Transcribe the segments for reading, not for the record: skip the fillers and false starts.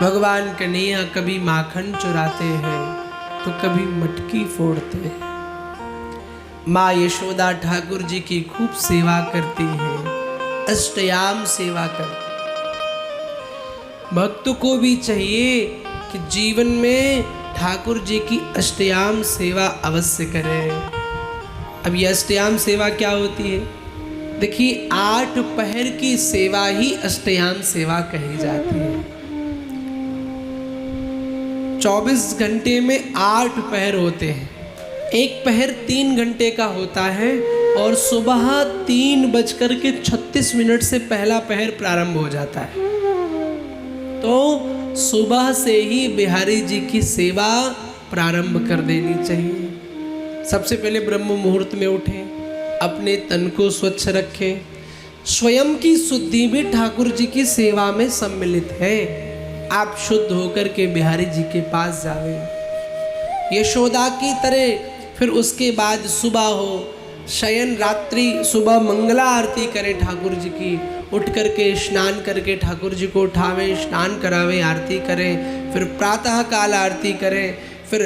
भगवान कन्हैया कभी माखन चुराते हैं तो कभी मटकी फोड़ते हैं। माँ यशोदा ठाकुर जी की खूब सेवा करती है, अष्टयाम सेवा करती है। भक्त को भी चाहिए कि जीवन में ठाकुर जी की अष्टयाम सेवा अवश्य करें। अब ये अष्टयाम सेवा क्या होती है? देखिए, 8 पहर की सेवा ही अष्टयाम सेवा कही जाती है। 24 घंटे में 8 पहर होते हैं। एक पहर 3 घंटे का होता है और सुबह 3:36 से पहला पहर प्रारंभ हो जाता है। तो सुबह से ही बिहारी जी की सेवा प्रारंभ कर देनी चाहिए। सबसे पहले ब्रह्म मुहूर्त में उठें, अपने तन को स्वच्छ रखें। स्वयं की शुद्धि भी ठाकुर जी की सेवा में सम्मिलित है। आप शुद्ध होकर के बिहारी जी के पास जावें यशोदा की तरह। फिर उसके बाद सुबह हो, शयन रात्रि, सुबह मंगला आरती करें ठाकुर जी की। उठ करके स्नान करके ठाकुर जी को उठावें, स्नान करावें, आरती करें। फिर प्रातः काल आरती करें, फिर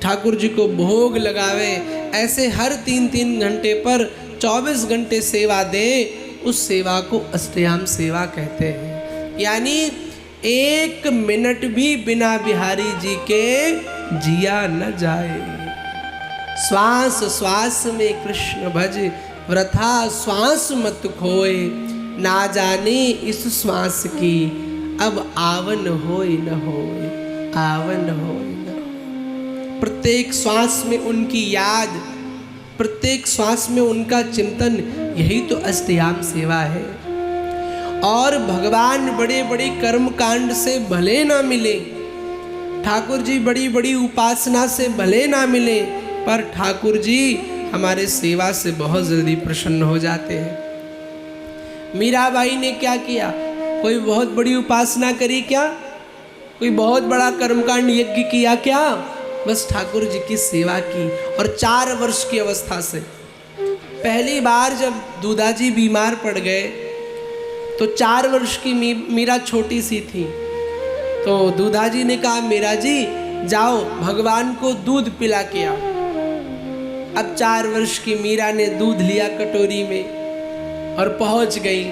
ठाकुर जी को भोग लगावें। ऐसे हर 3-3 घंटे पर 24 घंटे सेवा दें। उस सेवा को अष्टयाम सेवा कहते हैं। यानी 1 मिनट भी बिना बिहारी जी के जिया न जाए। श्वास श्वास में कृष्ण भज, वृथा श्वास मत खोए। ना जाने इस श्वास की अब आवन होए न होए, आवन होए न होए। प्रत्येक श्वास में उनकी याद, प्रत्येक श्वास में उनका चिंतन, यही तो अष्टयाम सेवा है। और भगवान बड़े बड़े कर्म कांड से भले ना मिले, ठाकुर जी बड़ी बड़ी उपासना से भले ना मिले, पर ठाकुर जी हमारे सेवा से बहुत जल्दी प्रसन्न हो जाते हैं। मीराबाई ने क्या किया? कोई बहुत बड़ी उपासना करी क्या? कोई बहुत बड़ा कर्मकांड यज्ञ किया क्या? बस ठाकुर जी की सेवा की। और 4 वर्ष की अवस्था से, पहली बार जब दूधाजी बीमार पड़ गए तो 4 वर्ष की मीरा छोटी सी थी। तो दूधाजी ने कहा, मीरा जी जाओ भगवान को दूध पिला के आओ। अब 4 वर्ष की मीरा ने दूध लिया कटोरी में और पहुंच गई।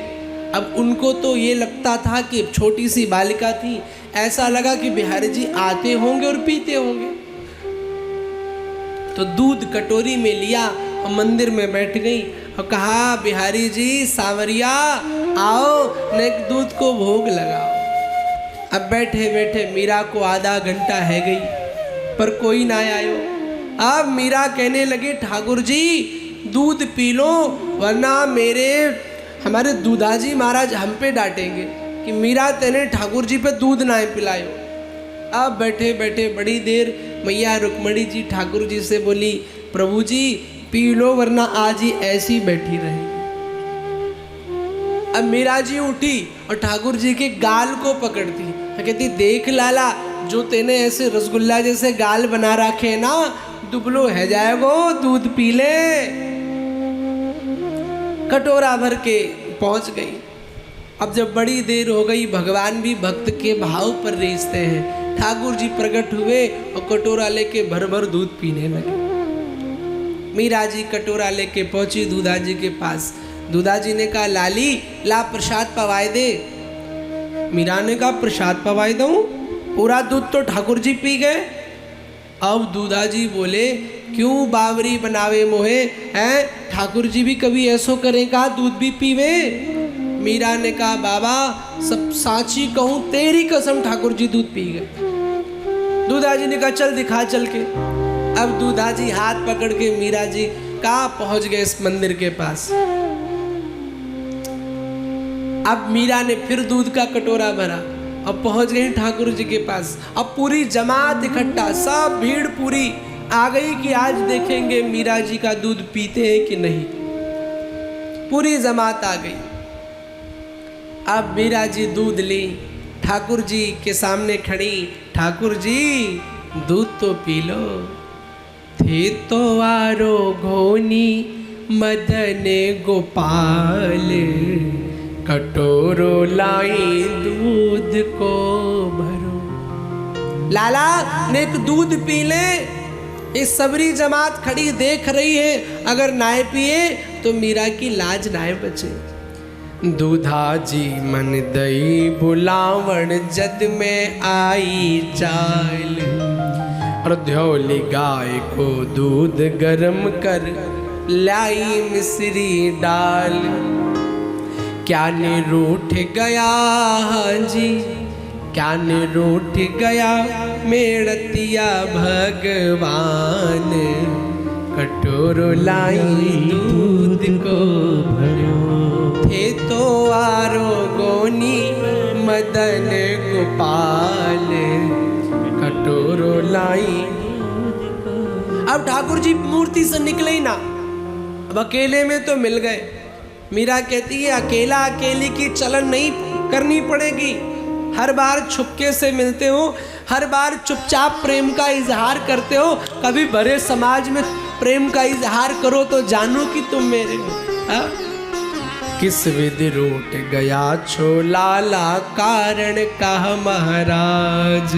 अब उनको तो ये लगता था कि छोटी सी बालिका थी, ऐसा लगा कि बिहारी जी आते होंगे और पीते होंगे। तो दूध कटोरी में लिया और मंदिर में बैठ गई और कहा, बिहारी जी सावरिया आओ, ने दूध को भोग लगाओ। अब बैठे बैठे मीरा को आधा घंटा है गई पर कोई ना आयो। अब मीरा कहने लगे, ठाकुर जी दूध पी लो, वरना हमारे दूधाजी महाराज हम पे डांटेंगे कि मीरा तेने ठाकुर जी पे दूध ना पिलायो। अब बैठे बैठे बड़ी देर मैया रुक्मणी जी ठाकुर जी से बोली, प्रभु जी पी लो वरना आज ही ऐसी बैठी रहेगी। अब मीरा जी उठी और ठाकुर जी के गाल को पकड़ती, कहती, देख लाला, जो तेने ऐसे रसगुल्ला जैसे गाल बना रखे ना, दुबलो है जाएगो, दूध पी ले। कटोरा भर के पहुंच गई। अब जब बड़ी देर हो गई, भगवान भी भक्त के भाव पर रेसते हैं। ठाकुर जी प्रकट हुए और कटोरा लेके भर भर दूध पीने लगे। मीरा जी कटोरा लेके पहुंची दूधाजी के पास। दूधाजी ने कहा, लाली ला प्रसाद पवाए दे। मीरा ने कहा, प्रसाद पवाए दूं? पूरा दूध तो ठाकुर जी पी गए। अब दूधाजी बोले, क्यों बावरी बनावे मोहे हैं? ठाकुर जी भी कभी ऐसो करें का, दूध भी पीवे? मीरा ने कहा, बाबा सब साची कहूं, तेरी कसम ठाकुर जी दूध पी गए। दूधाजी ने कहा, चल दिखा चल के। अब दूधाजी हाथ पकड़ के मीरा जी कहाँ पहुंच गए, इस मंदिर के पास। अब मीरा ने फिर दूध का कटोरा भरा अब पहुंच गई ठाकुर जी के पास। अब पूरी जमात इकट्ठा, सब भीड़ पूरी आ गई कि आज देखेंगे मीरा जी का दूध पीते हैं कि नहीं। पूरी जमात आ गई। अब मीरा जी दूध ली, ठाकुर जी के सामने खड़ी। ठाकुर जी दूध तो पी लो। थे तो आरो घोनी मदन गोपाल, कटोरो लाई दूध को भरो। लाला ने एक दूध पी ले, इस सबरी जमात खड़ी देख रही है, अगर नाय पिए तो मीरा की लाज नाय बचे। दूधा जी मन दई बुलावण जद में आई चाल, और ध्योली गाय को दूध गरम कर लाई मिश्री डाल। क्या ने रूठ गया जी, क्या ने रूठ गया मेड़तिया भगवान, कटोरो लाई दूध को भरो, थे तो आरो गोनी मदन गोपाल, कटोरो लाई। अब ठाकुर जी मूर्ति से निकले ही ना, अब अकेले में तो मिल गए। मीरा कहती है अकेला अकेली की चलन नहीं करनी पड़ेगी, हर बार छुपके से मिलते हो, हर बार चुपचाप प्रेम का इजहार करते हो, कभी बड़े समाज में प्रेम का इजहार करो तो जानो कि तुम मेरे हो। किस विधि रूठ गया छोलाला कारण कहा महाराज,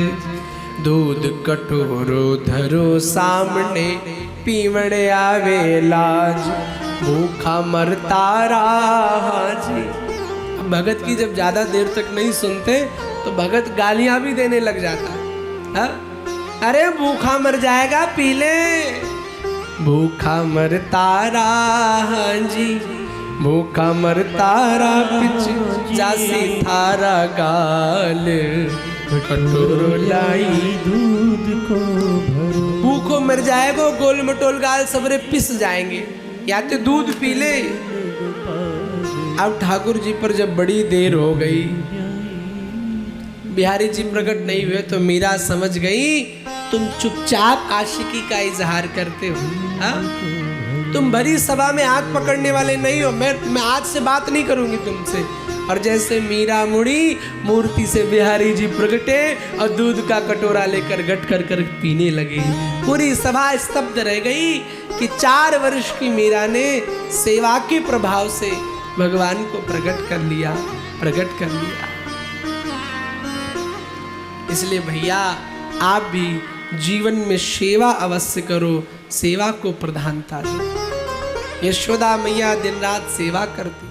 दूध कटोरो धरो सामने पीवड़े आवे लाज, भूखा मरता रहा जी। अब भगत की जब ज्यादा देर तक नहीं सुनते तो भगत गालियां भी देने लग जाता है। अरे भूखा मर जाएगा पी ले, भूखा मरता रहा जी, भूखा मरता रहा पिछ जासी थारा गाल, कटोरो लाई दूध को भरो। भूखो मर जाएगा, गोल मटोल गाल सबरे पिस जाएंगे, या तो दूध पी ले। अब ठाकुर जी पर जब बड़ी देर हो गई, बिहारी जी प्रकट नहीं हुए, तो मीरा समझ गई तुम चुपचाप आशिकी का इजहार करते हो। तुम भरी सभा में हाथ पकड़ने वाले नहीं हो, मैं आज से बात नहीं करूंगी तुमसे। और जैसे मीरा मुड़ी, मूर्ति से बिहारी जी प्रकटे और दूध का कटोरा लेकर गट कर पीने लगे। पूरी सभा स्तब्ध रह गई कि 4 वर्ष की मीरा ने सेवा के प्रभाव से भगवान को प्रकट कर लिया। इसलिए भैया आप भी जीवन में सेवा अवश्य करो, सेवा को प्रधानता दो। यशोदा मैया दिन रात सेवा करती,